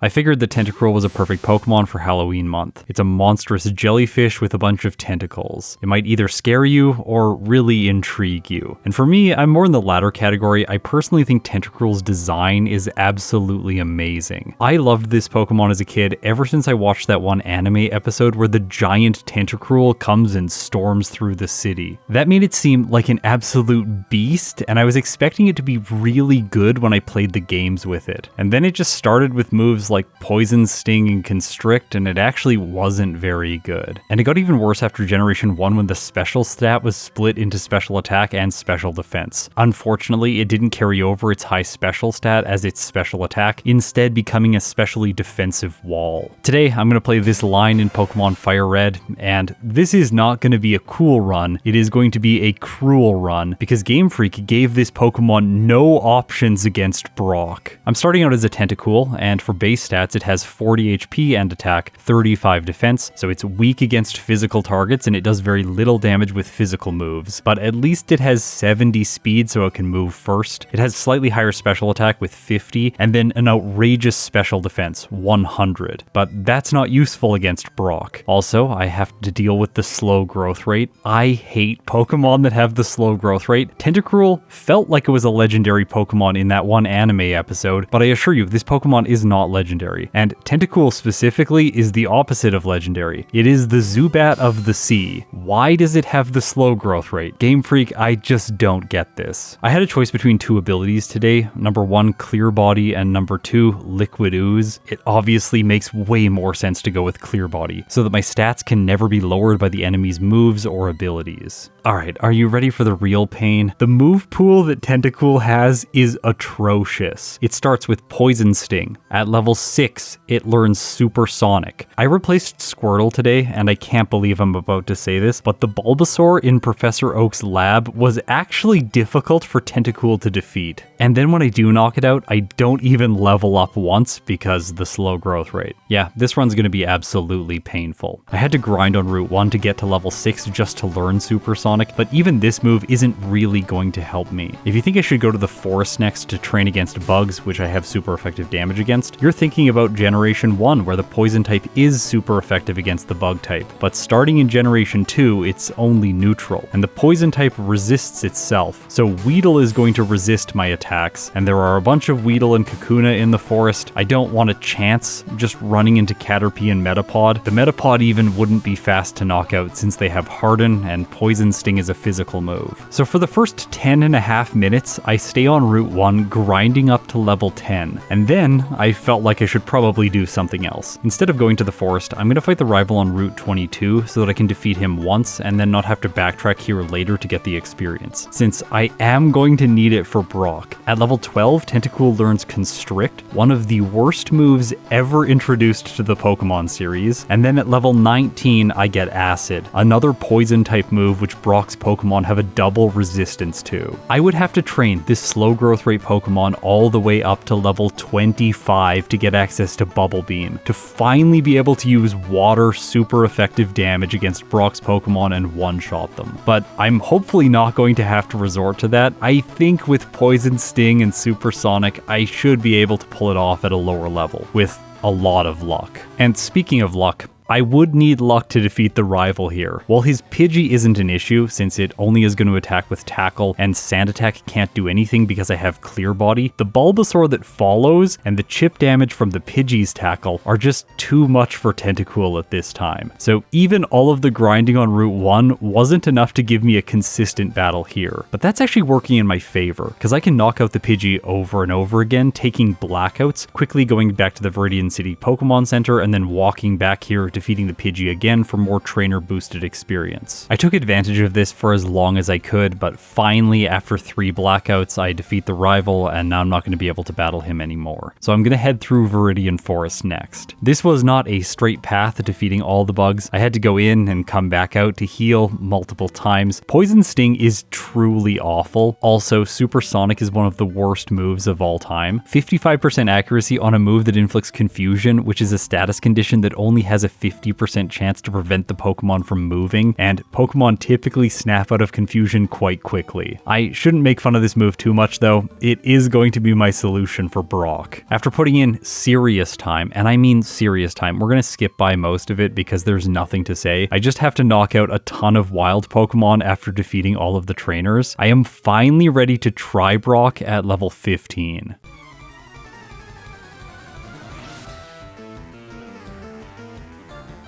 I figured that Tentacruel was a perfect Pokemon for Halloween month. It's a monstrous jellyfish with a bunch of tentacles. It might either scare you or really intrigue you. And for me, I'm more in the latter category. I personally think Tentacruel's design is absolutely amazing. I loved this Pokemon as a kid ever since I watched that one anime episode where the giant Tentacruel comes and storms through the city. That made it seem like an absolute beast, and I was expecting it to be really good when I played the games with it. And then it just started with moves like Poison, Sting, and Constrict, and it actually wasn't very good. And it got even worse after Generation 1 when the special stat was split into special attack and special defense. Unfortunately, it didn't carry over its high special stat as its special attack, instead becoming a specially defensive wall. Today, I'm going to play this line in Pokemon FireRed, and this is not going to be a cool run, it is going to be a cruel run, because Game Freak gave this Pokemon no options against Brock. I'm starting out as a Tentacool, and for base stats it has 40 HP and attack, 35 defense, so it's weak against physical targets and it does very little damage with physical moves, but at least it has 70 speed so it can move first. It has slightly higher special attack with 50, and then an outrageous special defense, 100, but that's not useful against Brock. Also, I have to deal with the slow growth rate. I hate Pokemon that have the slow growth rate. Tentacruel felt like it was a legendary Pokemon in that one anime episode, but I assure you, this Pokemon is not legendary. And Tentacool specifically is the opposite of legendary. It is the Zubat of the sea. Why does it have the slow growth rate? Game Freak, I just don't get this. I had a choice between two abilities today. Number 1, Clear Body, and number 2, Liquid Ooze. It obviously makes way more sense to go with Clear Body, so that my stats can never be lowered by the enemy's moves or abilities. Alright, are you ready for the real pain? The move pool that Tentacool has is atrocious. It starts with Poison Sting. At level 6, it learns Supersonic. I replaced Squirtle today, and I can't believe I'm about to say this, but the Bulbasaur in Professor Oak's lab was actually difficult for Tentacool to defeat. And then when I do knock it out, I don't even level up once because the slow growth rate. Yeah, this run's gonna be absolutely painful. I had to grind on Route 1 to get to level 6 just to learn Supersonic, but even this move isn't really going to help me. If you think I should go to the forest next to train against bugs, which I have super effective damage against, you're thinking about Generation 1, where the poison type is super effective against the bug type. But starting in Generation 2, it's only neutral, and the poison type resists itself. So Weedle is going to resist my attacks, and there are a bunch of Weedle and Kakuna in the forest. I don't want a chance just running into Caterpie and Metapod. The Metapod even wouldn't be fast to knock out since they have Harden, and Poison Sting is a physical move. So for the first 10.5 minutes, I stay on Route 1 grinding up to level 10, and then I felt like I should probably do something else. Instead of going to the forest, I'm going to fight the rival on Route 22 so that I can defeat him once and then not have to backtrack here later to get the experience, since I am going to need it for Brock. At level 12, Tentacool learns Constrict, one of the worst moves ever introduced to the Pokemon series, and then at level 19 I get Acid, another poison type move which Brock's Pokemon have a double resistance to. I would have to train this slow growth rate Pokemon all the way up to level 25 to get access to Bubble Beam, to finally be able to use water super effective damage against Brock's Pokemon and one-shot them. But I'm hopefully not going to have to resort to that. I think with Poison Sting and Supersonic, I should be able to pull it off at a lower level, with a lot of luck. And speaking of luck, I would need luck to defeat the rival here. While his Pidgey isn't an issue, since it only is going to attack with Tackle, and Sand Attack can't do anything because I have Clear Body, the Bulbasaur that follows and the chip damage from the Pidgey's Tackle are just too much for Tentacool at this time. So even all of the grinding on Route 1 wasn't enough to give me a consistent battle here. But that's actually working in my favor, because I can knock out the Pidgey over and over again, taking blackouts, quickly going back to the Viridian City Pokemon Center, and then walking back here defeating the Pidgey again for more trainer boosted experience. I took advantage of this for as long as I could, but finally after 3 blackouts I defeat the rival, and now I'm not going to be able to battle him anymore. So I'm going to head through Viridian Forest next. This was not a straight path to defeating all the bugs. I had to go in and come back out to heal multiple times. Poison Sting is truly awful. Also, Supersonic is one of the worst moves of all time. 55% accuracy on a move that inflicts confusion, which is a status condition that only has a 50% chance to prevent the Pokemon from moving, and Pokemon typically snap out of confusion quite quickly. I shouldn't make fun of this move too much though, it is going to be my solution for Brock. After putting in serious time, and I mean serious time, we're going to skip by most of it because there's nothing to say. I just have to knock out a ton of wild Pokemon after defeating all of the trainers. I am finally ready to try Brock at level 15.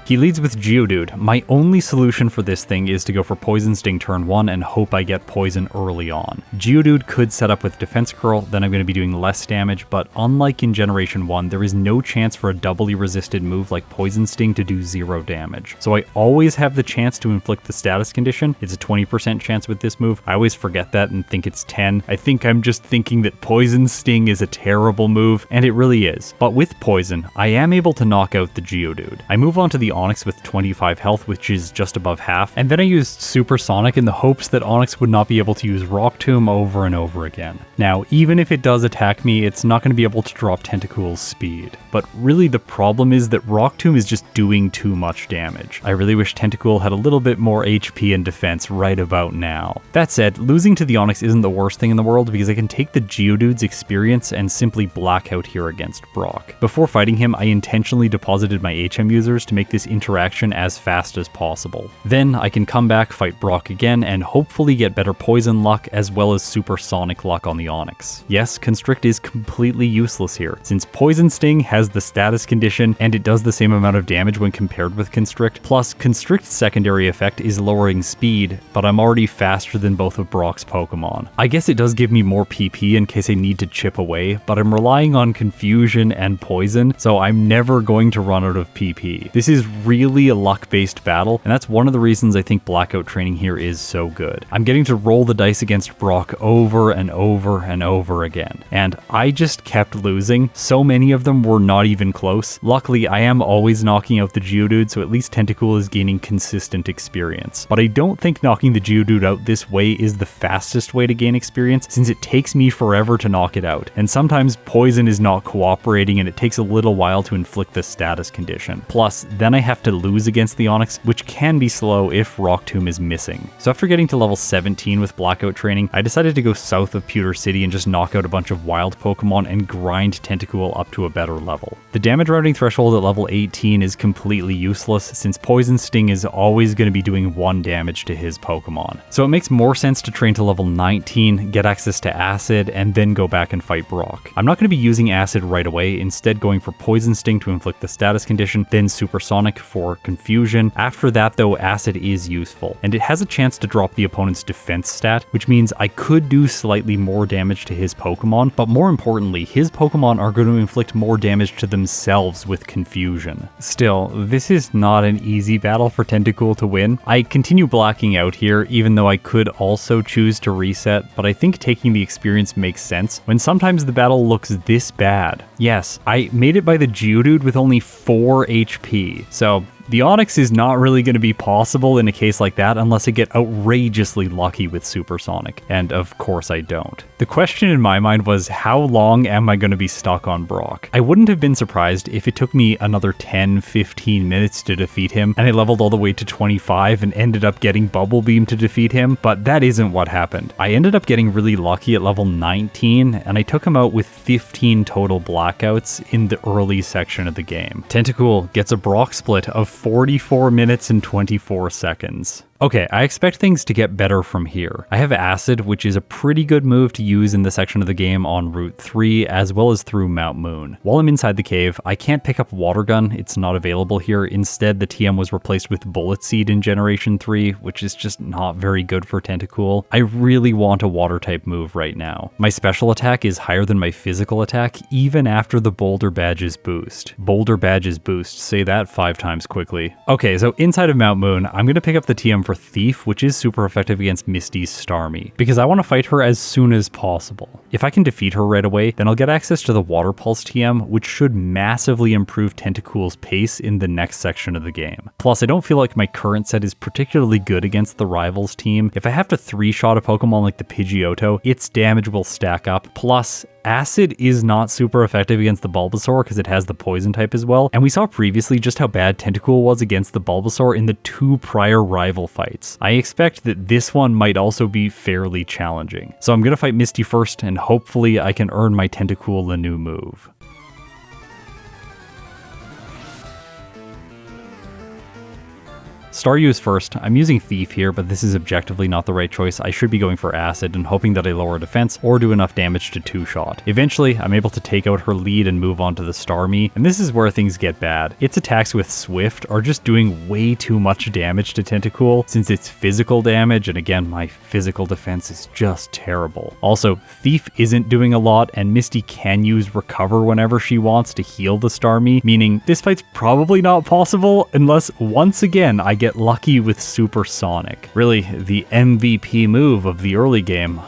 He leads with Geodude. My only solution for this thing is to go for Poison Sting turn 1 and hope I get Poison early on. Geodude could set up with Defense Curl, then I'm going to be doing less damage, but unlike in Generation 1, there is no chance for a doubly resisted move like Poison Sting to do 0 damage. So I always have the chance to inflict the status condition. It's a 20% chance with this move. I always forget that and think it's 10. I think I'm just thinking that Poison Sting is a terrible move, and it really is. But with Poison, I am able to knock out the Geodude. I move on to the Onix with 25 health, which is just above half, and then I used Supersonic in the hopes that Onix would not be able to use Rock Tomb over and over again. Now, even if it does attack me, it's not going to be able to drop Tentacruel's speed. But really the problem is that Rock Tomb is just doing too much damage. I really wish Tentacruel had a little bit more HP and defense right about now. That said, losing to the Onix isn't the worst thing in the world because I can take the Geodude's experience and simply black out here against Brock. Before fighting him, I intentionally deposited my HM users to make this interaction as fast as possible. Then I can come back, fight Brock again, and hopefully get better poison luck as well as supersonic luck on the Onix. Yes, Constrict is completely useless here, since Poison Sting has the status condition and it does the same amount of damage when compared with Constrict, plus Constrict's secondary effect is lowering speed, but I'm already faster than both of Brock's Pokemon. I guess it does give me more PP in case I need to chip away, but I'm relying on Confusion and Poison, so I'm never going to run out of PP. This is really a luck-based battle, and that's one of the reasons I think Blackout training here is so good. I'm getting to roll the dice against Brock over and over and over again, and I just kept losing. So many of them were not even close. Luckily, I am always knocking out the Geodude, so at least Tentacruel is gaining consistent experience. But I don't think knocking the Geodude out this way is the fastest way to gain experience, since it takes me forever to knock it out, and sometimes Poison is not cooperating and it takes a little while to inflict the status condition. Plus, then I have to lose against the Onix, which can be slow if Rock Tomb is missing. So after getting to level 17 with Blackout training, I decided to go south of Pewter City and just knock out a bunch of wild Pokemon and grind Tentacruel up to a better level. The damage rounding threshold at level 18 is completely useless, since Poison Sting is always going to be doing 1 damage to his Pokemon. So it makes more sense to train to level 19, get access to Acid, and then go back and fight Brock. I'm not going to be using Acid right away, instead going for Poison Sting to inflict the status condition, then Supersonic for Confusion. After that though, Acid is useful, and it has a chance to drop the opponent's defense stat, which means I could do slightly more damage to his Pokemon, but more importantly, his Pokemon are going to inflict more damage to themselves with Confusion. Still, this is not an easy battle for Tentacruel to win. I continue blacking out here, even though I could also choose to reset, but I think taking the experience makes sense when sometimes the battle looks this bad. Yes, I made it by the Geodude with only 4 HP, so the Onix is not really going to be possible in a case like that unless I get outrageously lucky with Supersonic, and of course I don't. The question in my mind was, how long am I going to be stuck on Brock? I wouldn't have been surprised if it took me another 10-15 minutes to defeat him, and I leveled all the way to 25 and ended up getting Bubble Beam to defeat him, but that isn't what happened. I ended up getting really lucky at level 19, and I took him out with 15 total blackouts in the early section of the game. Tentacruel gets a Brock split of 44 minutes and 24 seconds. Okay, I expect things to get better from here. I have Acid, which is a pretty good move to use in the section of the game on Route 3, as well as through Mount Moon. While I'm inside the cave, I can't pick up Water Gun, it's not available here. Instead, the TM was replaced with Bullet Seed in Generation 3, which is just not very good for Tentacruel. I really want a Water-type move right now. My special attack is higher than my physical attack, even after the Boulder Badges boost. Boulder Badges boost, say that 5 times quickly. Okay, so inside of Mount Moon, I'm going to pick up the TM for Thief, which is super effective against Misty's Starmie, because I want to fight her as soon as possible. If I can defeat her right away, then I'll get access to the Water Pulse TM, which should massively improve Tentacruel's pace in the next section of the game. Plus, I don't feel like my current set is particularly good against the rivals team. If I have to 3-shot a Pokemon like the Pidgeotto, its damage will stack up, plus Acid is not super effective against the Bulbasaur because it has the poison type as well, and we saw previously just how bad Tentacruel was against the Bulbasaur in the 2 prior rival fights. I expect that this one might also be fairly challenging. So I'm going to fight Misty first, and hopefully I can earn my Tentacruel a new move. Staryu's first. I'm using Thief here, but this is objectively not the right choice. I should be going for Acid and hoping that I lower defense or do enough damage to 2-shot. Eventually, I'm able to take out her lead and move on to the Starmie, and this is where things get bad. Its attacks with Swift are just doing way too much damage to Tentacruel since it's physical damage, and again, my physical defense is just terrible. Also, Thief isn't doing a lot, and Misty can use Recover whenever she wants to heal the Starmie, meaning this fight's probably not possible unless once again I get lucky with Supersonic. Really, the MVP move of the early game.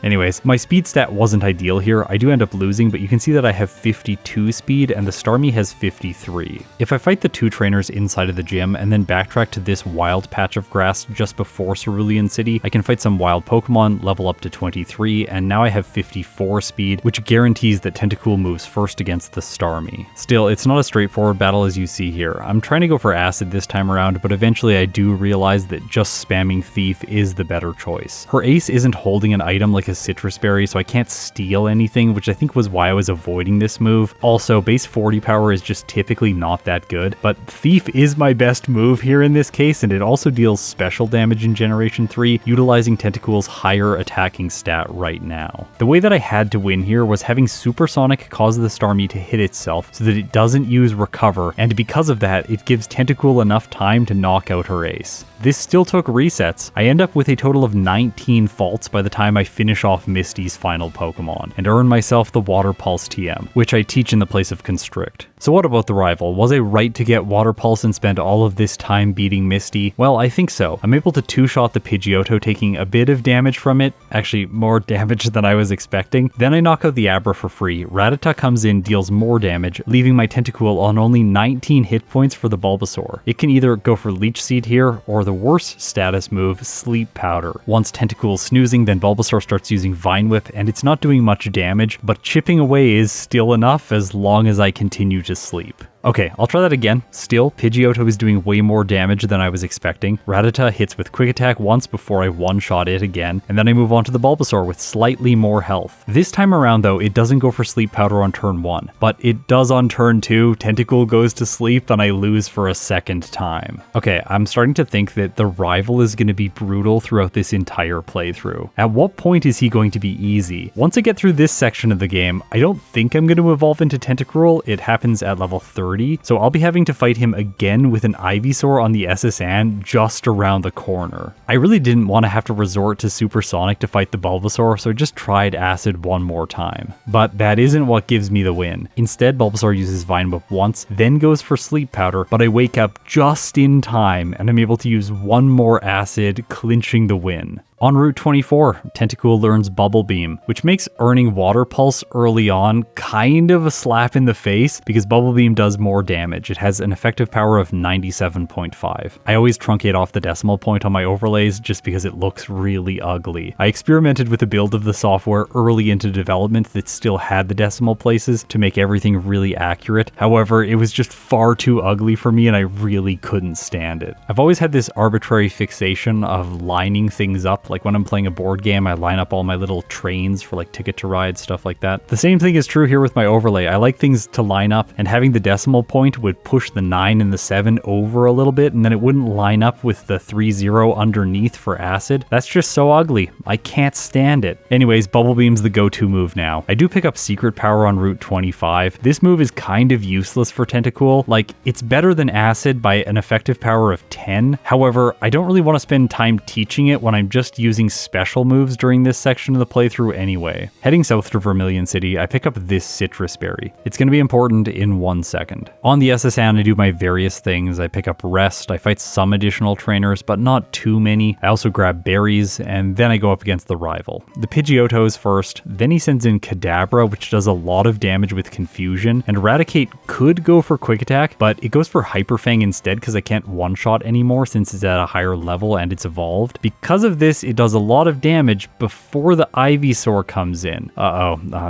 Anyways, my speed stat wasn't ideal here. I do end up losing, but you can see that I have 52 speed and the Starmie has 53. If I fight the 2 trainers inside of the gym and then backtrack to this wild patch of grass just before Cerulean City, I can fight some wild Pokemon, level up to 23, and now I have 54 speed, which guarantees that Tentacruel moves first against the Starmie. Still, it's not a straightforward battle as you see here. I'm trying to go for Acid this time around, but eventually I do realize that just spamming Thief is the better choice. Her ace isn't holding an item like a Citrus Berry, so I can't steal anything, which I think was why I was avoiding this move. Also, base 40 power is just typically not that good, but Thief is my best move here in this case, and it also deals special damage in Generation 3, utilizing Tentacruel's higher attacking stat right now. The way that I had to win here was having Supersonic cause the Starmie to hit itself so that it doesn't use Recover, and because of that, it gives Tentacruel enough time to knock out her ace. This still took resets. I end up with a total of 19 faults by the time I finish off Misty's final Pokemon, and earn myself the Water Pulse TM, which I teach in the place of Constrict. So what about the rival? Was I right to get Water Pulse and spend all of this time beating Misty? Well, I think so. I'm able to 2-shot the Pidgeotto, taking a bit of damage from it, actually more damage than I was expecting. Then I knock out the Abra for free. Rattata comes in, deals more damage, leaving my Tentacruel on only 19 hit points for the Bulbasaur. It can either go for Leech Seed here, or the worst status move, Sleep Powder. Once Tentacruel's snoozing, then Bulbasaur starts using Vine Whip, and it's not doing much damage, but chipping away is still enough as long as I continue to sleep. Okay, I'll try that again. Still, Pidgeotto is doing way more damage than I was expecting. Rattata hits with Quick Attack once before I 1-shot it again, and then I move on to the Bulbasaur with slightly more health. This time around though, it doesn't go for Sleep Powder on turn 1, but it does on turn 2. Tentacruel goes to sleep and I lose for a second time. Okay, I'm starting to think that the rival is going to be brutal throughout this entire playthrough. At what point is he going to be easy? Once I get through this section of the game, I don't think I'm going to evolve into Tentacruel. It happens at level 30. So I'll be having to fight him again with an Ivysaur on the SSN just around the corner. I really didn't want to have to resort to Supersonic to fight the Bulbasaur, so I just tried Acid one more time. But that isn't what gives me the win. Instead, Bulbasaur uses Vine Whip once, then goes for Sleep Powder, but I wake up just in time and I'm able to use one more Acid, clinching the win. On Route 24, Tentacruel learns Bubble Beam, which makes earning Water Pulse early on kind of a slap in the face because Bubble Beam does more damage. It has an effective power of 97.5. I always truncate off the decimal point on my overlays just because it looks really ugly. I experimented with a build of the software early into development that still had the decimal places to make everything really accurate. However, it was just far too ugly for me and I really couldn't stand it. I've always had this arbitrary fixation of lining things up. Like when I'm playing a board game, I line up all my little trains for like Ticket to Ride, stuff like that. The same thing is true here with my overlay. I like things to line up, and having the decimal point would push the 9 and the 7 over a little bit, and then it wouldn't line up with the 3-0 underneath for Acid. That's just so ugly. I can't stand it. Anyways, Bubble Beam's the go-to move now. I do pick up Secret Power on Route 25. This move is kind of useless for Tentacruel. Like, it's better than Acid by an effective power of 10. However, I don't really want to spend time teaching it when I'm just using special moves during this section of the playthrough anyway. Heading south to Vermilion City, I pick up this Citrus Berry. It's going to be important in 1 second. On the SSN, I do my various things. I pick up Rest, I fight some additional trainers, but not too many. I also grab berries, and then I go up against the rival. The Pidgeotto is first, then he sends in Kadabra, which does a lot of damage with Confusion, and Eradicate could go for Quick Attack, but it goes for Hyper Fang instead because I can't one-shot anymore since it's at a higher level and it's evolved. Because of this, it does a lot of damage before the Ivysaur comes in.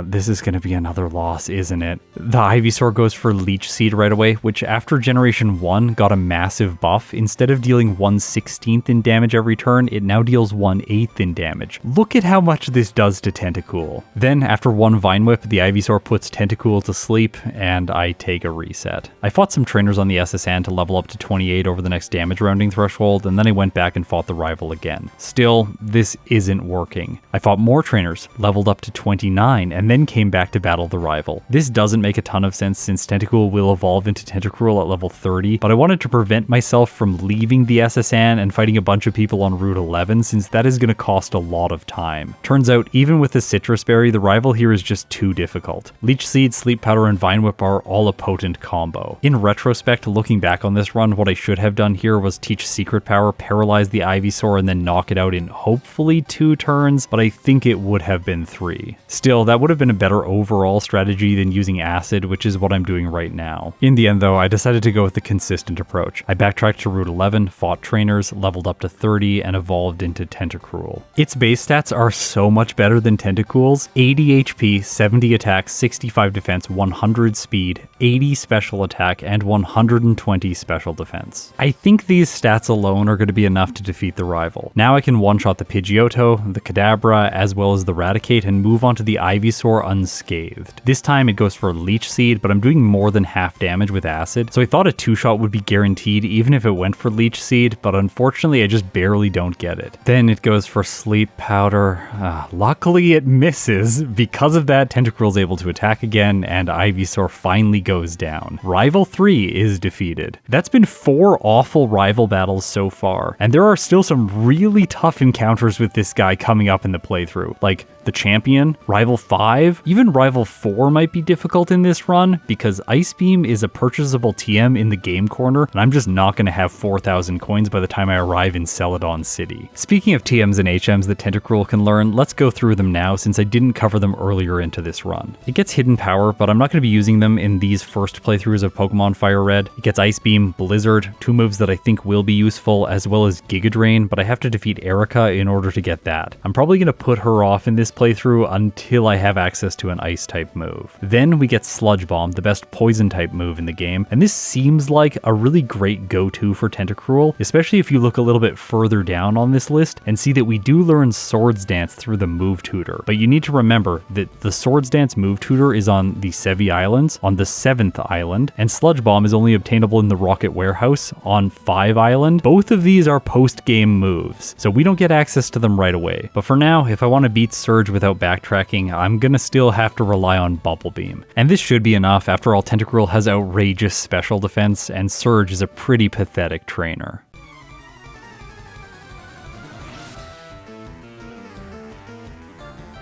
This is going to be another loss, isn't it? The Ivysaur goes for Leech Seed right away, which after Generation 1 got a massive buff. Instead of dealing 1/16 in damage every turn, it now deals 1/8 in damage. Look at how much this does to Tentacruel. Then, after one Vine Whip, the Ivysaur puts Tentacruel to sleep, and I take a reset. I fought some trainers on the SSN to level up to 28 over the next damage rounding threshold, and then I went back and fought the rival again. Still, this isn't working. I fought more trainers, leveled up to 29, and then came back to battle the rival. This doesn't make a ton of sense since Tentacruel will evolve into Tentacruel at level 30, but I wanted to prevent myself from leaving the SSN and fighting a bunch of people on Route 11 since that is going to cost a lot of time. Turns out, even with the Citrus Berry, the rival here is just too difficult. Leech Seed, Sleep Powder, and Vine Whip are all a potent combo. In retrospect, looking back on this run, what I should have done here was teach Secret Power, paralyze the Ivysaur, and then knock it out in hopefully 2 turns, but I think it would have been 3. Still, that would have been a better overall strategy than using Acid, which is what I'm doing right now. In the end though, I decided to go with the consistent approach. I backtracked to Route 11, fought trainers, leveled up to 30, and evolved into Tentacruel. Its base stats are so much better than Tentacruel's: 80 HP, 70 attack, 65 defense, 100 speed, 80 special attack, and 120 special defense. I think these stats alone are going to be enough to defeat the rival. Now I can one-shot the Pidgeotto, the Kadabra, as well as the Raticate and move on to the Ivysaur unscathed. This time it goes for Leech Seed, but I'm doing more than half damage with Acid, so I thought a 2-shot would be guaranteed even if it went for Leech Seed, but unfortunately I just barely don't get it. Then it goes for Sleep Powder. Luckily it misses. Because of that, Tentacruel's able to attack again, and Ivysaur finally goes down. Rival 3 is defeated. That's been 4 awful rival battles so far, and there are still some really tough encounters with this guy coming up in the playthrough, like the Champion, Rival 5, even Rival 4 might be difficult in this run because Ice Beam is a purchasable TM in the game corner, and I'm just not going to have 4,000 coins by the time I arrive in Celadon City. Speaking of TMs and HMs that Tentacruel can learn, let's go through them now since I didn't cover them earlier into this run. It gets Hidden Power, but I'm not going to be using them in these first playthroughs of Pokemon FireRed. It gets Ice Beam, Blizzard, 2 moves that I think will be useful, as well as Giga Drain, but I have to defeat Erica in order to get that. I'm probably going to put her off in this playthrough until I have access to an Ice type move. Then we get Sludge Bomb, the best Poison type move in the game, and this seems like a really great go-to for Tentacruel, especially if you look a little bit further down on this list and see that we do learn Swords Dance through the Move Tutor. But you need to remember that the Swords Dance Move Tutor is on the Sevi Islands, on the 7th island, and Sludge Bomb is only obtainable in the Rocket Warehouse on 5 Island. Both of these are post-game moves, so we don't get access to them right away. But for now, if I want to beat Surge without backtracking, I'm gonna still have to rely on Bubble Beam. And this should be enough. After all, Tentacruel has outrageous special defense, and Surge is a pretty pathetic trainer.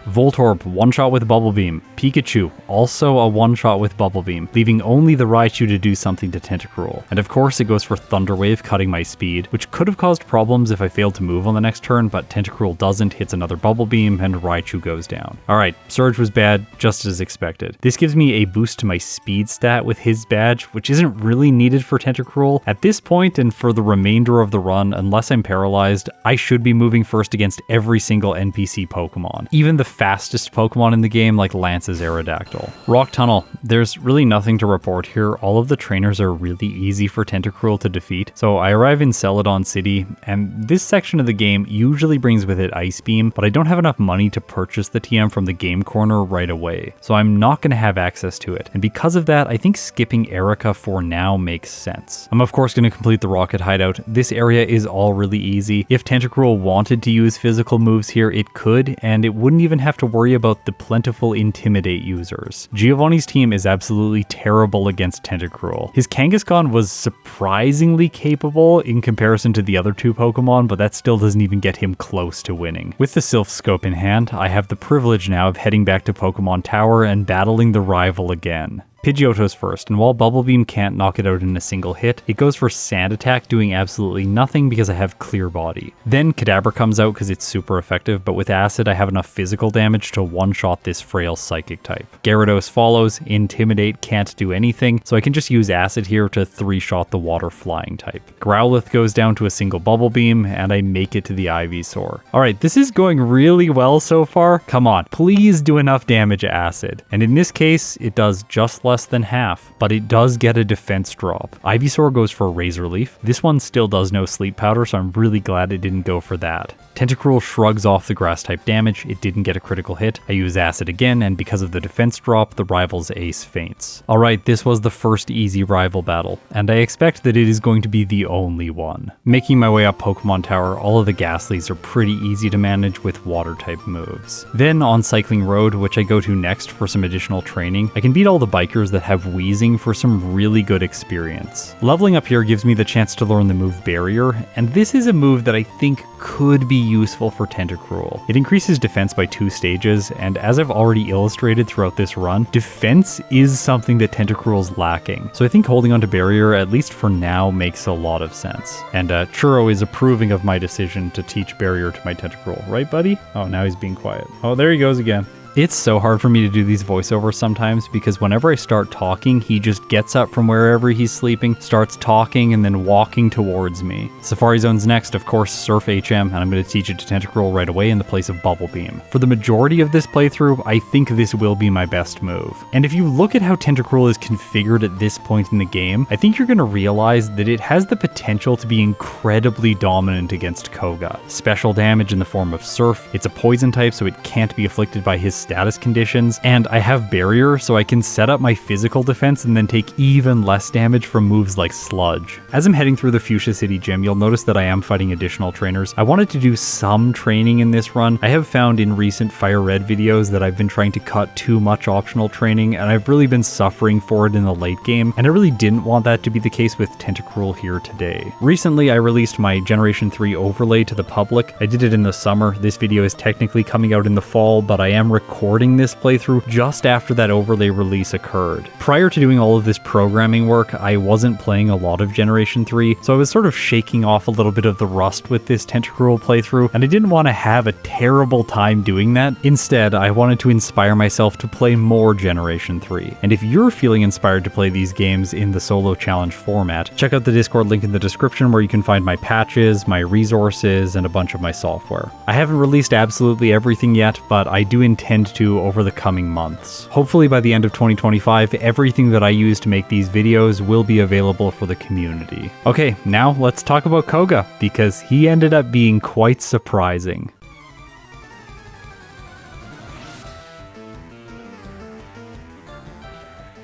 Voltorb, one-shot with Bubble Beam. Pikachu, also a one-shot with Bubble Beam, leaving only the Raichu to do something to Tentacruel. And of course it goes for Thunder Wave, cutting my speed, which could have caused problems if I failed to move on the next turn, but Tentacruel doesn't, hits another Bubble Beam, and Raichu goes down. Alright, Surge was bad, just as expected. This gives me a boost to my speed stat with his badge, which isn't really needed for Tentacruel. At this point, and for the remainder of the run, unless I'm paralyzed, I should be moving first against every single NPC Pokemon. Even the fastest Pokemon in the game, like Lance's Aerodactyl. Rock Tunnel. There's really nothing to report here. All of the trainers are really easy for Tentacruel to defeat. So I arrive in Celadon City, and this section of the game usually brings with it Ice Beam, but I don't have enough money to purchase the TM from the game corner right away, so I'm not going to have access to it. And because of that, I think skipping Erica for now makes sense. I'm of course going to complete the Rocket Hideout. This area is all really easy. If Tentacruel wanted to use physical moves here, it could, and it wouldn't even have to worry about the plentiful Intimidate users. Giovanni's team is absolutely terrible against Tentacruel. His Kangaskhan was surprisingly capable in comparison to the other 2 Pokemon, but that still doesn't even get him close to winning. With the Sylph Scope in hand, I have the privilege now of heading back to Pokemon Tower and battling the rival again. Pidgeotto's first, and while Bubble Beam can't knock it out in a single hit, it goes for Sand Attack, doing absolutely nothing because I have Clear Body. Then Kadabra comes out because it's super effective, but with Acid I have enough physical damage to one-shot this frail Psychic type. Gyarados follows, Intimidate can't do anything, so I can just use Acid here to 3-shot the Water Flying type. Growlithe goes down to a single Bubble Beam, and I make it to the Ivysaur. Alright, this is going really well so far. Come on, please do enough damage Acid. And in this case, it does just less than half, but it does get a defense drop. Ivysaur goes for Razor Leaf. This one still does no Sleep Powder, so I'm really glad it didn't go for that. Tentacruel shrugs off the grass type damage, it didn't get a critical hit. I use Acid again, and because of the defense drop, the rival's ace faints. Alright, this was the first easy rival battle, and I expect that it is going to be the only one. Making my way up Pokemon Tower, all of the Ghastlies are pretty easy to manage with water type moves. Then on Cycling Road, which I go to next for some additional training, I can beat all the bikers that have Wheezing for some really good experience. Leveling up here gives me the chance to learn the move Barrier, and this is a move that I think could be useful for Tentacruel. It increases defense by 2 stages, and as I've already illustrated throughout this run, defense is something that Tentacruel's lacking. So I think holding onto Barrier, at least for now, makes a lot of sense. And Churro is approving of my decision to teach Barrier to my Tentacruel, right buddy? Oh, now he's being quiet. Oh, there he goes again. It's so hard for me to do these voiceovers sometimes because whenever I start talking, he just gets up from wherever he's sleeping, starts talking, and then walking towards me. Safari Zone's next, of course, Surf HM, and I'm going to teach it to Tentacruel right away in the place of Bubble Beam. For the majority of this playthrough, I think this will be my best move. And if you look at how Tentacruel is configured at this point in the game, I think you're going to realize that it has the potential to be incredibly dominant against Koga. Special damage in the form of Surf, it's a poison type so it can't be afflicted by his status conditions, and I have Barrier so I can set up my physical defense and then take even less damage from moves like Sludge. As I'm heading through the Fuchsia City Gym, you'll notice that I am fighting additional trainers. I wanted to do some training in this run. I have found in recent FireRed videos that I've been trying to cut too much optional training, and I've really been suffering for it in the late game, and I really didn't want that to be the case with Tentacruel here today. Recently, I released my Generation 3 overlay to the public. I did it in the summer. This video is technically coming out in the fall, but I am recording this playthrough just after that overlay release occurred. Prior to doing all of this programming work, I wasn't playing a lot of Generation 3, so I was sort of shaking off a little bit of the rust with this Tentacruel playthrough, and I didn't want to have a terrible time doing that. Instead, I wanted to inspire myself to play more Generation 3. And if you're feeling inspired to play these games in the solo challenge format, check out the Discord link in the description where you can find my patches, my resources, and a bunch of my software. I haven't released absolutely everything yet, but I do intend to over the coming months. Hopefully by the end of 2025, everything that I use to make these videos will be available for the community. Okay, now let's talk about Koga, because he ended up being quite surprising.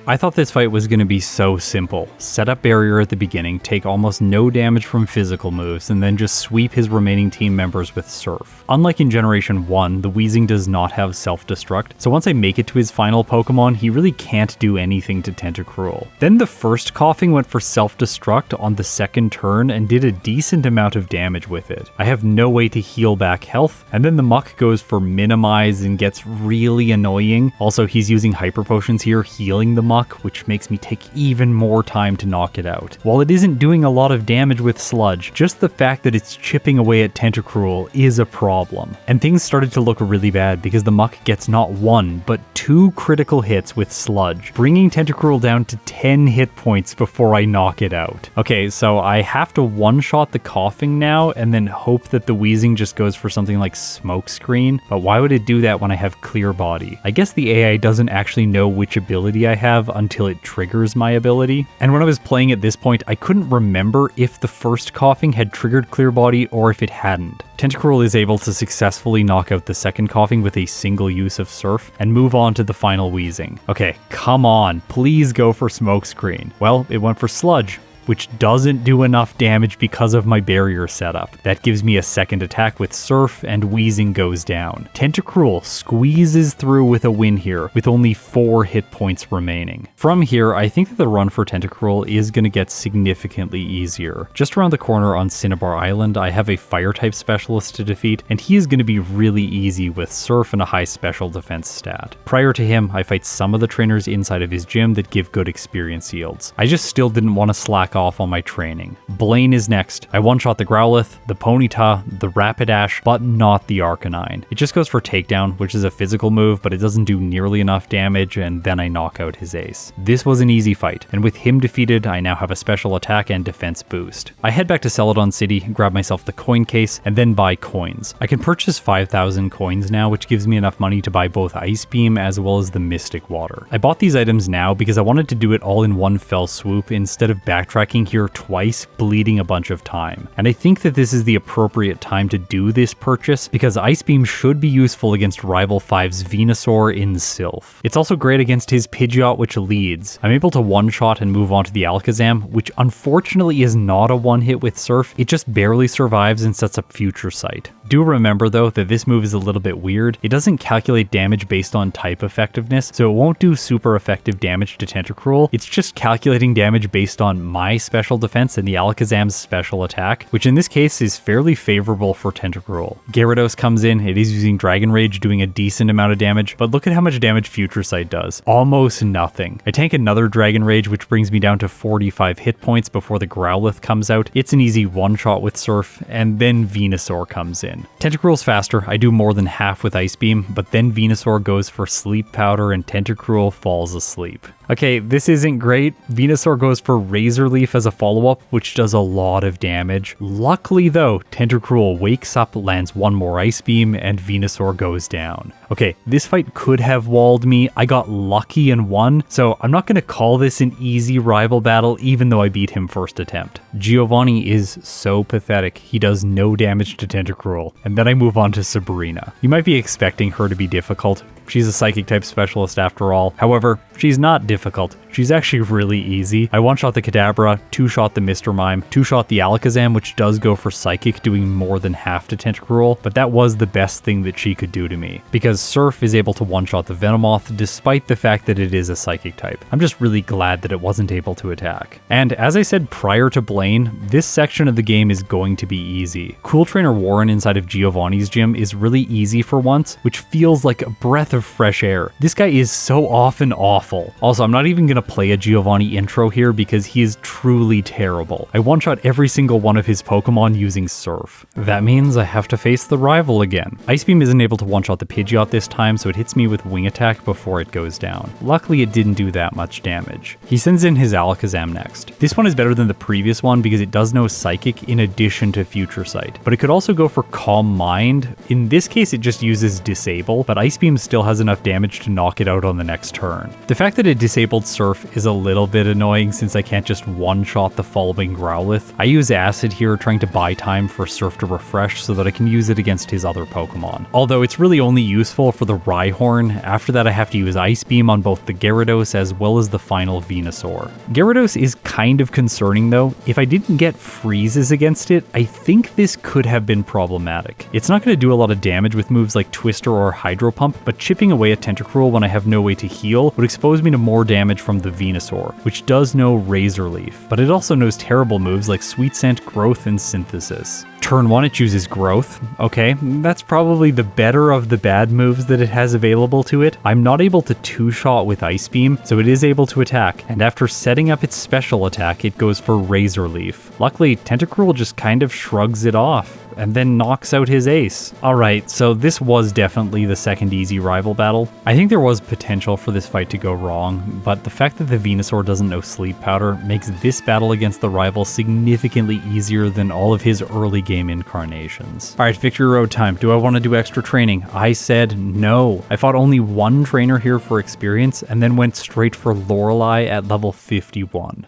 I thought this fight was going to be so simple. Set up Barrier at the beginning, take almost no damage from physical moves, and then just sweep his remaining team members with Surf. Unlike in Generation 1, the Wheezing does not have self-destruct, so once I make it to his final Pokemon, he really can't do anything to Tentacruel. Then the first Coughing went for self-destruct on the second turn and did a decent amount of damage with it. I have no way to heal back health, and then the Muck goes for Minimize and gets really annoying. Also, he's using Hyper Potions here, healing the Muck, which makes me take even more time to knock it out. While it isn't doing a lot of damage with Sludge, just the fact that it's chipping away at Tentacruel is a problem. And things started to look really bad because the Muck gets not 1, but 2 critical hits with Sludge, bringing Tentacruel down to 10 hit points before I knock it out. Okay, so I have to one-shot the Coughing now and then hope that the Wheezing just goes for something like Smokescreen, but why would it do that when I have Clear Body? I guess the AI doesn't actually know which ability I have until it triggers my ability. And when I was playing at this point, I couldn't remember if the first Coughing had triggered Clear Body or if it hadn't. Tentacruel is able to successfully knock out the second Coughing with a single use of Surf and move on to the final Wheezing. Okay, come on, please go for Smokescreen. Well, it went for Sludge. which doesn't do enough damage because of my barrier setup. That gives me a second attack with Surf, and Wheezing goes down. Tentacruel squeezes through with a win here, with only 4 hit points remaining. From here, I think that the run for Tentacruel is going to get significantly easier. Just around the corner on Cinnabar Island, I have a Fire-type specialist to defeat, and he is going to be really easy with Surf and a high special defense stat. Prior to him, I fight some of the trainers inside of his gym that give good experience yields. I just still didn't want to slack off on my training. Blaine is next. I one-shot the Growlithe, the Ponyta, the Rapidash, but not the Arcanine. It just goes for Takedown, which is a physical move, but it doesn't do nearly enough damage, and then I knock out his ace. This was an easy fight, and with him defeated, I now have a special attack and defense boost. I head back to Celadon City, grab myself the coin case, and then buy coins. I can purchase 5,000 coins now, which gives me enough money to buy both Ice Beam as well as the Mystic Water. I bought these items now because I wanted to do it all in one fell swoop instead of backtracking here twice, bleeding a bunch of time. And I think that this is the appropriate time to do this purchase because Ice Beam should be useful against Rival 5's Venusaur in Sylph. It's also great against his Pidgeot, which leads. I'm able to one-shot and move on to the Alakazam, which unfortunately is not a one-hit with Surf. It just barely survives and sets up Future Sight. Do remember though that this move is a little bit weird. It doesn't calculate damage based on type effectiveness, so it won't do super effective damage to Tentacruel. It's just calculating damage based on my special defense and the Alakazam's special attack, which in this case is fairly favorable for Tentacruel. Gyarados comes in, it is using Dragon Rage, doing a decent amount of damage, but look at how much damage Future Sight does. Almost nothing. I tank another Dragon Rage, which brings me down to 45 hit points before the Growlithe comes out. It's an easy one-shot with Surf, and then Venusaur comes in. Tentacruel's faster, I do more than half with Ice Beam, but then Venusaur goes for Sleep Powder and Tentacruel falls asleep. Okay, this isn't great. Venusaur goes for Razor Leaf as a follow-up, which does a lot of damage. Luckily though, Tentacruel wakes up, lands one more Ice Beam, and Venusaur goes down. Okay, this fight could have walled me. I got lucky and won, so I'm not going to call this an easy rival battle even though I beat him first attempt. Giovanni is so pathetic. He does no damage to Tentacruel, and then I move on to Sabrina. You might be expecting her to be difficult. She's a Psychic type specialist after all. However, she's not difficult. She's actually really easy. I one-shot the Kadabra, two-shot the Mr. Mime, two-shot the Alakazam, which does go for Psychic, doing more than half to Tentacruel, but that was the best thing that she could do to me, because Surf is able to one-shot the Venomoth despite the fact that it is a Psychic type. I'm just really glad that it wasn't able to attack. And as I said prior to Blaine, this section of the game is going to be easy. Cool Trainer Warren inside of Giovanni's gym is really easy for once, which feels like a breath of fresh air. This guy is so often awful. Also, I'm not even going to play a Giovanni intro here because he is truly terrible. I one-shot every single one of his Pokemon using Surf. That means I have to face the rival again. Ice Beam isn't able to one-shot the Pidgeot this time, so it hits me with Wing Attack before it goes down. Luckily, it didn't do that much damage. He sends in his Alakazam next. This one is better than the previous one because it does no Psychic in addition to Future Sight, but it could also go for Calm Mind. In this case, it just uses Disable, but Ice Beam still has enough damage to knock it out on the next turn. The fact that it disabled Surf is a little bit annoying since I can't just one-shot the following Growlithe. I use Acid here trying to buy time for Surf to refresh so that I can use it against his other Pokemon. Although it's really only useful for the Rhyhorn. After that I have to use Ice Beam on both the Gyarados as well as the final Venusaur. Gyarados is kind of concerning though. If I didn't get freezes against it, I think this could have been problematic. It's not going to do a lot of damage with moves like Twister or Hydro Pump, but chipping away at Tentacruel when I have no way to heal would expose me to more damage from the Venusaur, which does know Razor Leaf, but it also knows terrible moves like Sweet Scent, Growth, and Synthesis. Turn 1 it chooses Growth. Okay, that's probably the better of the bad moves that it has available to it. I'm not able to two-shot with Ice Beam, so it is able to attack, and after setting up its special attack, it goes for Razor Leaf. Luckily, Tentacruel just kind of shrugs it off and then knocks out his ace. Alright, so this was definitely the second easy rival battle. I think there was potential for this fight to go wrong, but the fact that the Venusaur doesn't know Sleep Powder makes this battle against the rival significantly easier than all of his early game incarnations. Alright, Victory Road time. Do I want to do extra training? I said no. I fought only one trainer here for experience and then went straight for Lorelei at level 51.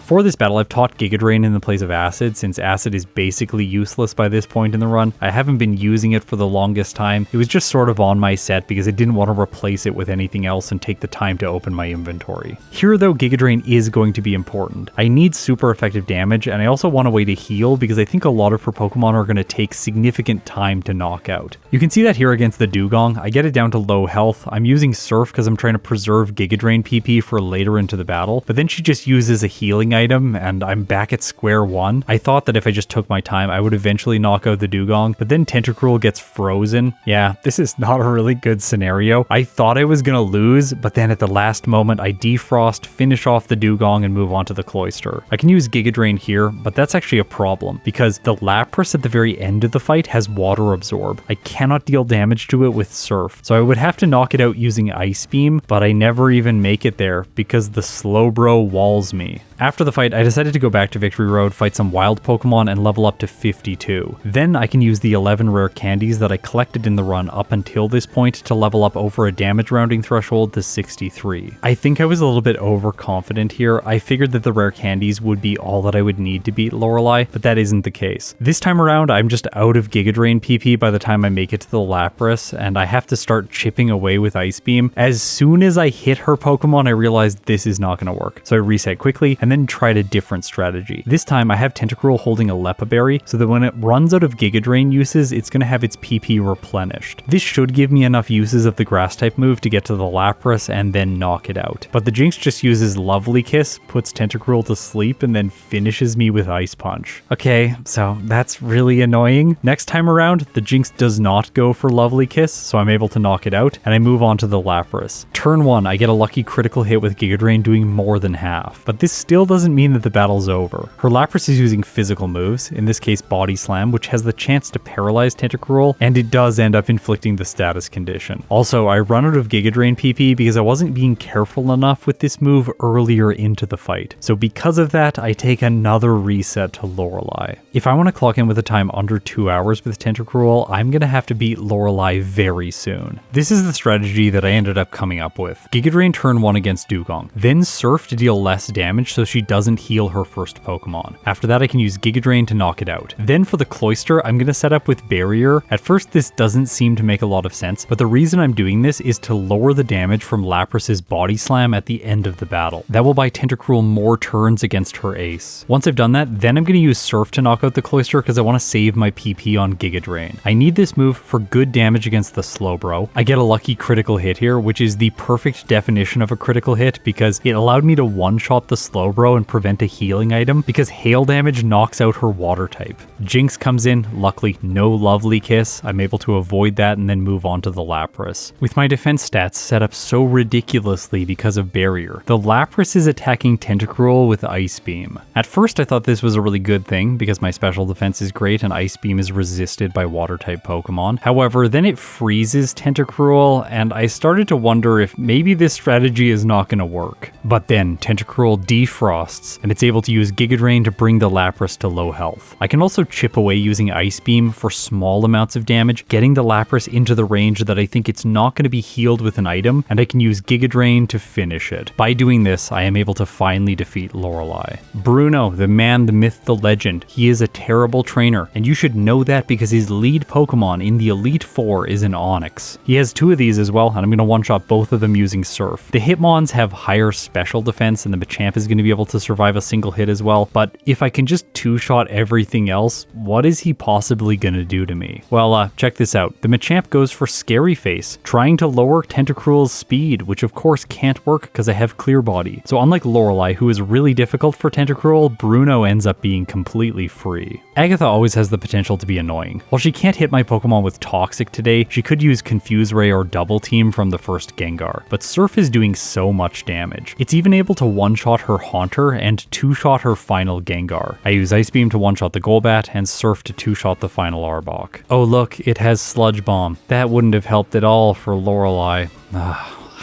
For this battle, I've taught Giga Drain in the place of Acid, since Acid is basically useless by this point in the run. I haven't been using it for the longest time. It was just sort of on my set because I didn't want to replace it with anything else and take the time to open my inventory. Here though, Giga Drain is going to be important. I need super effective damage, and I also want a way to heal because I think a lot of her Pokemon are going to take significant time to knock out. You can see that here against the Dugong. I get it down to low health. I'm using Surf because I'm trying to preserve Giga Drain PP for later into the battle, but then she just uses a healing item and I'm back at square one. I thought that if I just took my time, I would eventually knock out the Dugong, but then Tentacruel gets frozen. Yeah, this is not a really good scenario. I thought I was gonna lose, but then at the last moment, I defrost, finish off the Dugong, and move on to the Cloyster. I can use Giga Drain here, but that's actually a problem because the Lapras at the very end of the fight has Water Absorb. I cannot deal damage to it with Surf, so I would have to knock it out using Ice Beam, but I never even make it there because the Slowbro walls me. After the fight, I decided to go back to Victory Road, fight some wild Pokemon, and level up to 52. Then I can use the 11 rare candies that I collected in the run up until this point to level up over a damage rounding threshold to 63. I think I was a little bit overconfident here. I figured that the rare candies would be all that I would need to beat Lorelei, but that isn't the case. This time around, I'm just out of Giga Drain PP by the time I make it to the Lapras, and I have to start chipping away with Ice Beam. As soon as I hit her Pokemon, I realized this is not going to work. So I reset quickly and then tried a different strategy. This time I have Tentacruel holding a Lepa Berry so that when it runs out of Giga Drain uses, it's going to have its PP replenished. This should give me enough uses of the grass type move to get to the Lapras and then knock it out. But the Jinx just uses Lovely Kiss, puts Tentacruel to sleep, and then finishes me with Ice Punch. Okay, so that's really annoying. Next time around, the Jinx does not go for Lovely Kiss, so I'm able to knock it out, and I move on to the Lapras. Turn 1, I get a lucky critical hit with Giga Drain doing more than half, but this still doesn't mean that the battle's over. Her Lapras is using physical moves, in this case Body Slam, which has the chance to paralyze Tentacruel, and it does end up inflicting the status condition. Also, I run out of Giga Drain PP because I wasn't being careful enough with this move earlier into the fight. So because of that, I take another reset to Lorelei. If I want to clock in with a time under 2 hours with Tentacruel, I'm going to have to beat Lorelei very soon. This is the strategy that I ended up coming up with. Giga Drain turn 1 against Dugong, then Surf to deal less damage so she doesn't heal her first Pokemon. After that, I can use Giga Drain to knock it out. Then for the Cloyster, I'm going to set up with Barrier. At first, this doesn't seem to make a lot of sense, but the reason I'm doing this is to lower the damage from Lapras's Body Slam at the end of the battle. That will buy Tentacruel more turns against her ace. Once I've done that, then I'm going to use Surf to knock out the Cloyster because I want to save my PP on Giga Drain. I need this move for good damage against the Slowbro. I get a lucky critical hit here, which is the perfect definition of a critical hit because it allowed me to one-shot the Slowbro and prevent a healing item because hail damage knocks out her water type. Jinx comes in, luckily no Lovely Kiss. I'm able to avoid that and then move on to the Lapras. With my defense stats set up so ridiculously because of Barrier, the Lapras is attacking Tentacruel with Ice Beam. At first I thought this was a really good thing because my special defense is great and Ice Beam is resisted by water type Pokemon. However, then it freezes Tentacruel and I started to wonder if maybe this strategy is not going to work. But then Tentacruel defrosts and it's able to use Giga Drain to bring the Lapras to low health. I can also chip away using Ice Beam for small amounts of damage, getting the Lapras into the range that I think it's not going to be healed with an item, and I can use Giga Drain to finish it. By doing this, I am able to finally defeat Lorelei. Bruno, the man, the myth, the legend, he is a terrible trainer, and you should know that because his lead Pokemon in the Elite Four is an Onix. He has 2 of these as well, and I'm going to one-shot both of them using Surf. The Hitmons have higher special defense, and the Machamp is going to be able to survive a single hit as well, but if I can just 2-shot everything else, what is he possibly going to do to me? Well, check this out. The Machamp goes for Scary Face, trying to lower Tentacruel's speed, which of course can't work because I have Clear Body. So unlike Lorelei, who is really difficult for Tentacruel, Bruno ends up being completely free. Agatha always has the potential to be annoying. While she can't hit my Pokemon with Toxic today, she could use Confuse Ray or Double Team from the first Gengar, but Surf is doing so much damage. It's even able to one-shot her Haunter and 2-shot her final Gengar. I use Ice Beam to one-shot the Golbat and Surf to 2-shot the final Arbok. Oh look, it has Sludge Bomb. That wouldn't have helped at all for Lorelei.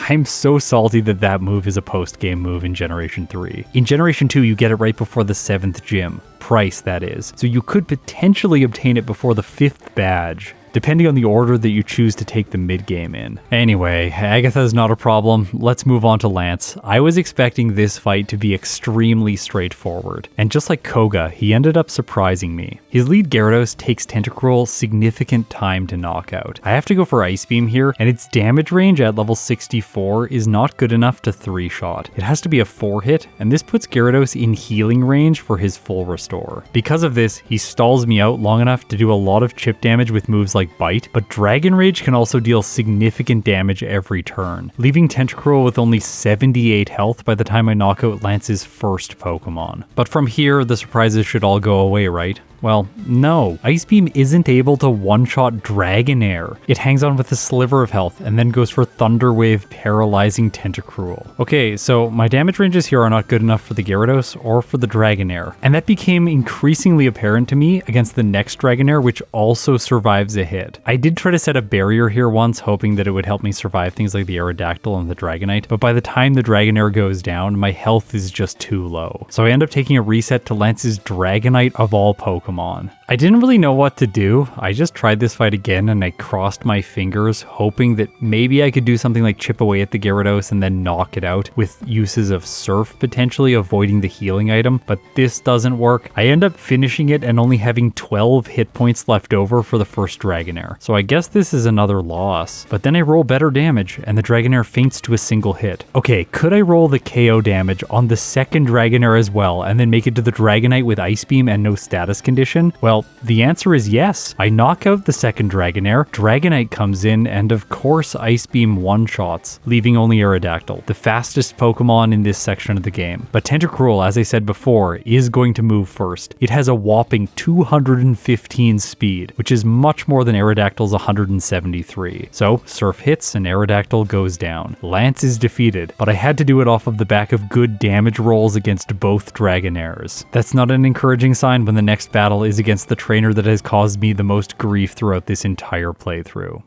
I'm so salty that that move is a post-game move in Generation 3. In Generation 2, you get it right before the 7th gym. Price, that is. So you could potentially obtain it before the 5th badge. depending on the order that you choose to take the mid game in. Anyway, Agatha's not a problem. Let's move on to Lance. I was expecting this fight to be extremely straightforward, and just like Koga, he ended up surprising me. His lead Gyarados takes Tentacruel significant time to knock out. I have to go for Ice Beam here, and its damage range at level 64 is not good enough to 3-shot. It has to be a 4-hit, and this puts Gyarados in healing range for his full restore. Because of this, he stalls me out long enough to do a lot of chip damage with moves like Bite, but Dragon Rage can also deal significant damage every turn, leaving Tentacruel with only 78 health by the time I knock out Lance's first Pokemon. But from here, the surprises should all go away, right? Well, no. Ice Beam isn't able to one-shot Dragonair. It hangs on with a sliver of health and then goes for Thunder Wave, paralyzing Tentacruel. Okay, so my damage ranges here are not good enough for the Gyarados or for the Dragonair, and that became increasingly apparent to me against the next Dragonair, which also survives a hit. I did try to set a barrier here once, hoping that it would help me survive things like the Aerodactyl and the Dragonite, but by the time the Dragonair goes down, my health is just too low. So I end up taking a reset to Lance's Dragonite of all Pokemon. I didn't really know what to do. I just tried this fight again and I crossed my fingers, hoping that maybe I could do something like chip away at the Gyarados and then knock it out with uses of Surf, potentially avoiding the healing item, but this doesn't work. I end up finishing it and only having 12 hit points left over for the first Dragonair. So I guess this is another loss, but then I roll better damage and the Dragonair faints to a single hit. Okay, could I roll the KO damage on the second Dragonair as well and then make it to the Dragonite with Ice Beam and no status condition? Well, the answer is yes. I knock out the second Dragonair, Dragonite comes in, and of course Ice Beam one-shots, leaving only Aerodactyl, the fastest Pokemon in this section of the game. But Tentacruel, as I said before, is going to move first. It has a whopping 215 speed, which is much more than Aerodactyl's 173. So, Surf hits and Aerodactyl goes down. Lance is defeated, but I had to do it off of the back of good damage rolls against both Dragonairs. That's not an encouraging sign when the next battle is against the trainer that has caused me the most grief throughout this entire playthrough.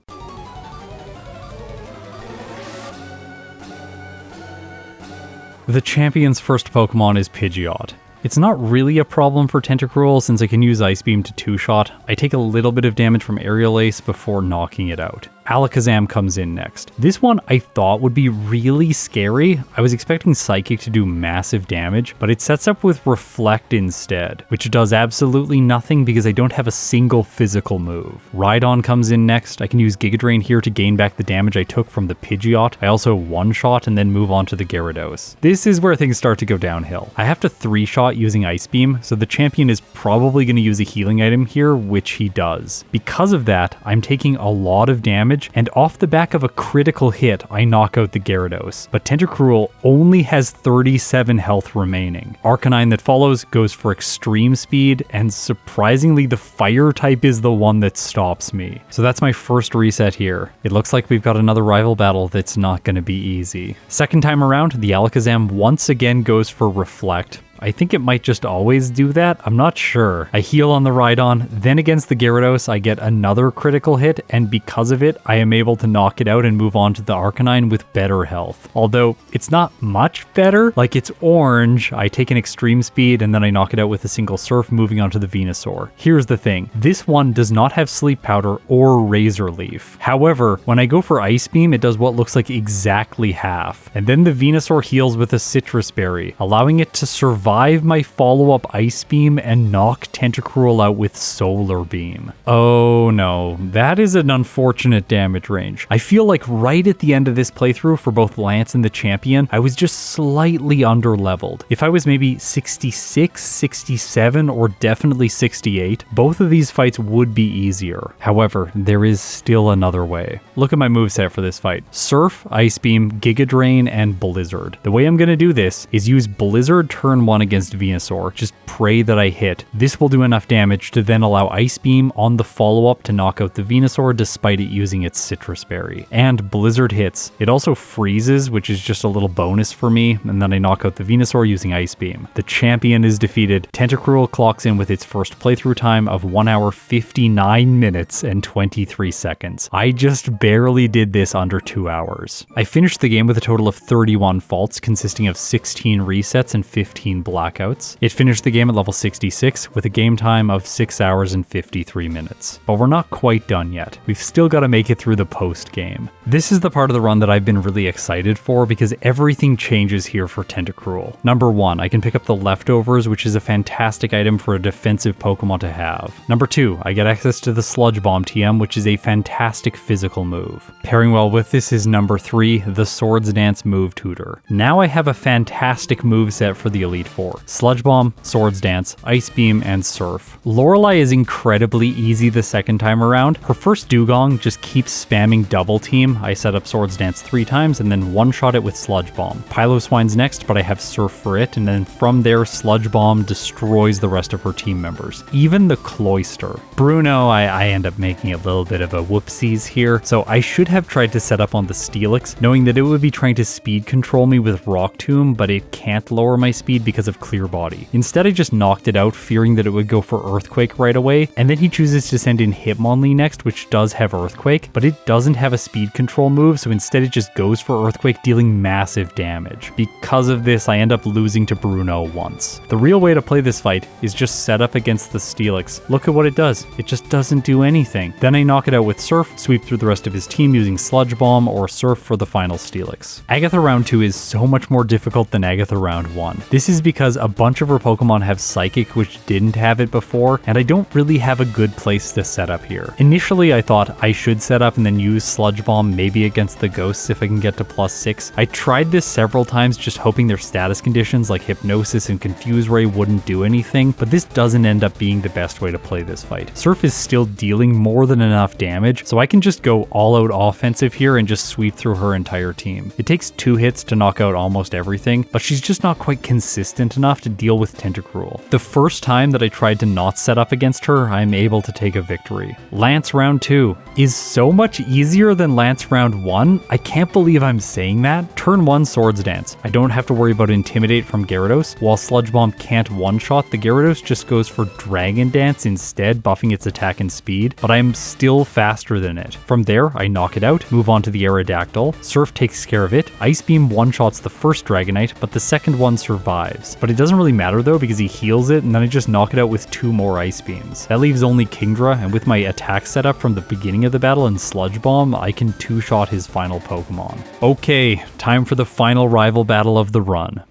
The champion's first Pokemon is Pidgeot. It's not really a problem for Tentacruel since I can use Ice Beam to 2-shot. I take a little bit of damage from Aerial Ace before knocking it out. Alakazam comes in next. This one I thought would be really scary. I was expecting Psychic to do massive damage, but it sets up with Reflect instead, which does absolutely nothing because I don't have a single physical move. Rhydon comes in next. I can use Giga Drain here to gain back the damage I took from the Pidgeot. I also one-shot and then move on to the Gyarados. This is where things start to go downhill. I have to 3-shot using Ice Beam, so the champion is probably going to use a healing item here, which he does. Because of that, I'm taking a lot of damage, and off the back of a critical hit, I knock out the Gyarados. But Tentacruel only has 37 health remaining. Arcanine that follows goes for extreme speed, and surprisingly the fire type is the one that stops me. So that's my first reset here. It looks like we've got another rival battle that's not going to be easy. Second time around, the Alakazam once again goes for Reflect. I think it might just always do that. I'm not sure. I heal on the Rhydon, then against the Gyarados, I get another critical hit, and because of it, I am able to knock it out and move on to the Arcanine with better health. Although, it's not much better. Like, it's orange, I take an extreme speed, and then I knock it out with a single Surf, moving on to the Venusaur. Here's the thing. This one does not have Sleep Powder or Razor Leaf. However, when I go for Ice Beam, it does what looks like exactly half. And then the Venusaur heals with a Citrus Berry, allowing it to survive my follow-up Ice Beam and knock Tentacruel out with Solar Beam. Oh no, that is an unfortunate damage range. I feel like right at the end of this playthrough for both Lance and the champion, I was just slightly under-leveled. If I was maybe 66, 67, or definitely 68, both of these fights would be easier. However, there is still another way. Look at my moveset for this fight. Surf, Ice Beam, Giga Drain, and Blizzard. The way I'm going to do this is use Blizzard turn 1 against Venusaur. Just pray that I hit. This will do enough damage to then allow Ice Beam on the follow-up to knock out the Venusaur despite it using its Citrus Berry. And Blizzard hits. It also freezes, which is just a little bonus for me, and then I knock out the Venusaur using Ice Beam. The champion is defeated. Tentacruel clocks in with its first playthrough time of 1 hour 59 minutes and 23 seconds. I just barely did this under 2 hours. I finished the game with a total of 31 faults consisting of 16 resets and 15 Blackouts. It finished the game at level 66 with a game time of 6 hours and 53 minutes. But we're not quite done yet. We've still got to make it through the post game. This is the part of the run that I've been really excited for because everything changes here for Tentacruel. Number 1, I can pick up the Leftovers, which is a fantastic item for a defensive Pokemon to have. Number 2, I get access to the Sludge Bomb TM, which is a fantastic physical move. Pairing well with this is number 3, the Swords Dance move tutor. Now I have a fantastic moveset for the Elite Four: Sludge Bomb, Swords Dance, Ice Beam, and Surf. Lorelei is incredibly easy the second time around. Her first Dugong just keeps spamming Double Team. I set up Swords Dance 3 times and then one-shot it with Sludge Bomb. Piloswine's next, but I have Surf for it, and then from there Sludge Bomb destroys the rest of her team members, even the Cloyster. Bruno, I end up making a little bit of a whoopsies here, so I should have tried to set up on the Steelix, knowing that it would be trying to speed control me with Rock Tomb, but it can't lower my speed because of Clear Body. Instead, I just knocked it out, fearing that it would go for Earthquake right away, and then he chooses to send in Hitmonlee next, which does have Earthquake, but it doesn't have a speed control move, so instead it just goes for Earthquake, dealing massive damage. Because of this, I end up losing to Bruno once. The real way to play this fight is just set up against the Steelix. Look at what it does. It just doesn't do anything. Then I knock it out with Surf, sweep through the rest of his team using Sludge Bomb or Surf for the final Steelix. Agatha round 2 is so much more difficult than Agatha round 1. This is because a bunch of her Pokemon have Psychic, which didn't have it before, and I don't really have a good place to set up here. Initially, I thought I should set up and then use Sludge Bomb maybe against the Ghosts if I can get to +6. I tried this several times just hoping their status conditions like Hypnosis and Confuse Ray wouldn't do anything, but this doesn't end up being the best way to play this fight. Surf is still dealing more than enough damage, so I can just go all out offensive here and just sweep through her entire team. It takes 2 hits to knock out almost everything, but she's just not quite consistent enough to deal with Tentacruel. The first time that I tried to not set up against her, I'm able to take a victory. Lance round 2 is so much easier than Lance round 1. I can't believe I'm saying that. Turn 1 Swords Dance. I don't have to worry about Intimidate from Gyarados. While Sludge Bomb can't one-shot, the Gyarados just goes for Dragon Dance instead, buffing its attack and speed, but I'm still faster than it. From there, I knock it out, move on to the Aerodactyl. Surf takes care of it. Ice Beam one-shots the first Dragonite, but the second one survives. But it doesn't really matter though, because he heals it, and then I just knock it out with 2 more Ice Beams. That leaves only Kingdra, and with my attack setup from the beginning of the battle and Sludge Bomb, I can 2-shot his final Pokemon. Okay, time for the final rival battle of the run.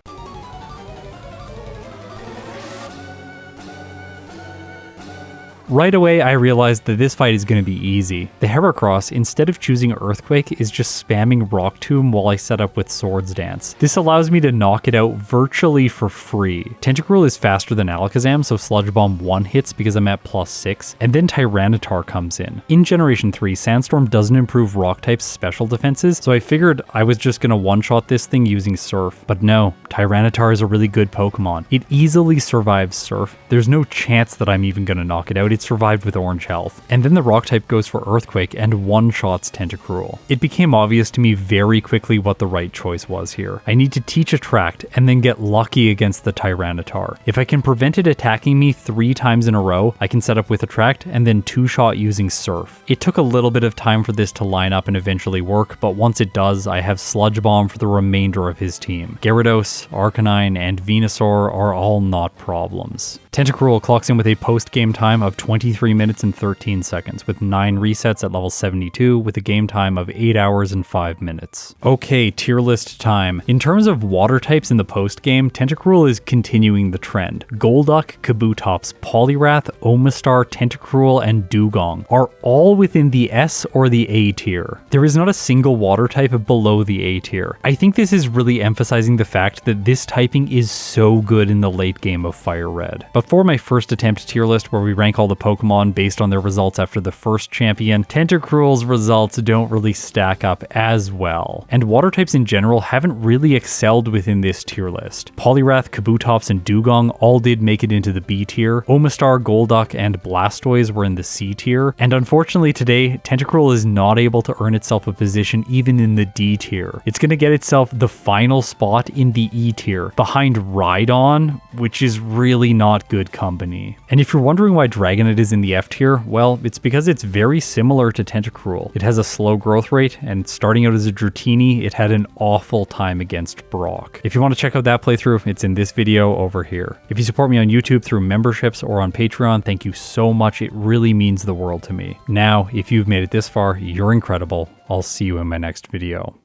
Right away, I realized that this fight is going to be easy. The Heracross, instead of choosing Earthquake, is just spamming Rock Tomb while I set up with Swords Dance. This allows me to knock it out virtually for free. Tentacruel is faster than Alakazam, so Sludge Bomb 1 hits because I'm at +6, and then Tyranitar comes in. In Generation 3, Sandstorm doesn't improve Rock type's special defenses, so I figured I was just going to one-shot this thing using Surf. But no, Tyranitar is a really good Pokemon. It easily survives Surf. There's no chance that I'm even going to knock it out. It survived with Orange Health. And then the Rock type goes for Earthquake and one-shots Tentacruel. It became obvious to me very quickly what the right choice was here. I need to teach Attract and then get lucky against the Tyranitar. If I can prevent it attacking me 3 times in a row, I can set up with Attract and then 2-shot using Surf. It took a little bit of time for this to line up and eventually work, but once it does, I have Sludge Bomb for the remainder of his team. Gyarados, Arcanine, and Venusaur are all not problems. Tentacruel clocks in with a post-game time of 23 minutes and 13 seconds, with 9 resets at level 72, with a game time of 8 hours and 5 minutes. Okay, tier list time. In terms of water types in the post-game, Tentacruel is continuing the trend. Golduck, Kabutops, Poliwrath, Omastar, Tentacruel, and Dugong are all within the S or the A tier. There is not a single water type below the A tier. I think this is really emphasizing the fact that this typing is so good in the late game of FireRed. But for my first attempt tier list, where we rank all the Pokemon based on their results after the first champion, Tentacruel's results don't really stack up as well. And water types in general haven't really excelled within this tier list. Poliwrath, Kabutops, and Dugong all did make it into the B tier. Omastar, Golduck, and Blastoise were in the C tier. And unfortunately today, Tentacruel is not able to earn itself a position even in the D tier. It's going to get itself the final spot in the E tier, behind Rhydon, which is really not good company. And if you're wondering why Dragonite dragon it is in the F tier? Well, it's because it's very similar to Tentacruel. It has a slow growth rate, and starting out as a Dratini, it had an awful time against Brock. If you want to check out that playthrough, it's in this video over here. If you support me on YouTube through memberships or on Patreon, thank you so much. It really means the world to me. Now, if you've made it this far, you're incredible. I'll see you in my next video.